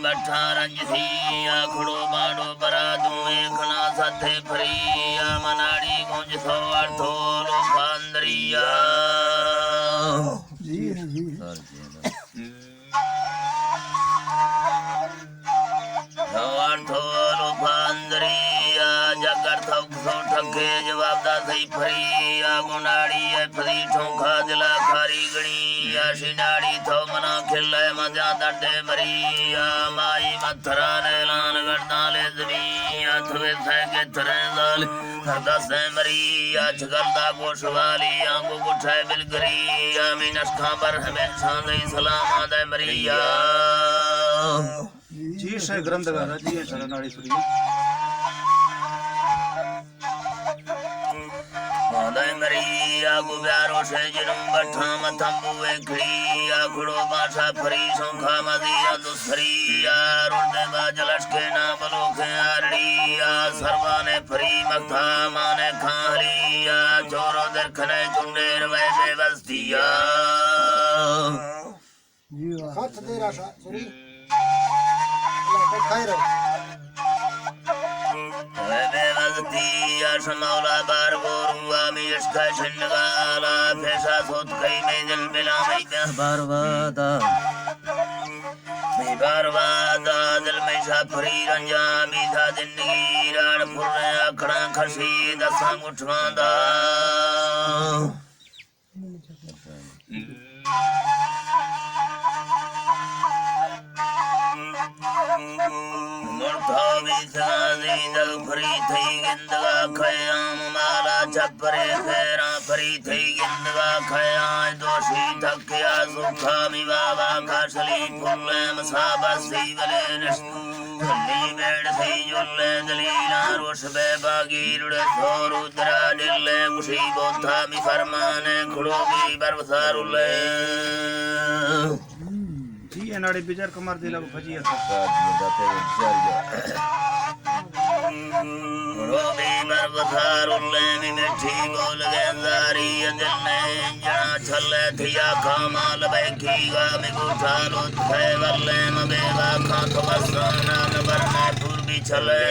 बठा रंजसी आखड़ो बाड़ो बरा दुए खना साथे फरिया मनाड़ी गुंज सो अर्थो लोकांदरिया जी जी अर्थो लोकांदरिया जगर थक सो ठगे जवाब दा सही फरिया गुनाड़ी है फरी ठोंखा दिला खारी गणी शिनाड़ी थो मना खिले मजा दर्दे मरिया माई मथरा ने लान गड़ना ले जमिया थवे सैके थरे जाल हरदा से मरिया छगलदा गोशवाली आंगो गुठाए बिलगरिया मीनशखा पर हमेशा दई सलामा दे मरिया जी से ग्रंथगार जी शरणाड़ी सुरी मादय मरिया गुब्यारो से जिनुम बठा मथंबुए खड़िया खुड़ो पाशा फरी सोंखा मदिया दुसरिया रुंदे बाजलश के ना बलोखे आरड़िया सर्वाने फरी मक्था माने खालिया चोरो दरखने चुंडेर वैसे बस्तिया जी हाथ दे रहा सुरी अल्लाह खाए रहो मौला बार गोरुआ मिशका छंडगाला फैसा सोत कई में दिल बिला में बर्बादा दिल में शाफरी रंजा बीधा जिंदगी राण फुर्रे अखड़ा खसी दसा मुठवांदा फरी थी गिंदगा खयाम माला छपरे फेरा फरी थी गिंदगा खया दोषी थकिया सुखा मी बाबा खासली फुल्ले मसाबा सी वले नली बेड़ थी जुल्ले दलीला रोश बे बागी रुड़े थोरू दरा दिल्ले मुशी बोथा मी फरमाने खुड़ो भी बरसारुले जी एनाड़े बिजार कुमार दिला को फजिया रोबी बरसारुले मी मिठी बोल गेंदारी दिल्ले जना छले थिया खामाल बैठी गा मी गुठालो थे वल्ले मबेवा खा तो बसाना न बरने पूर्वी छले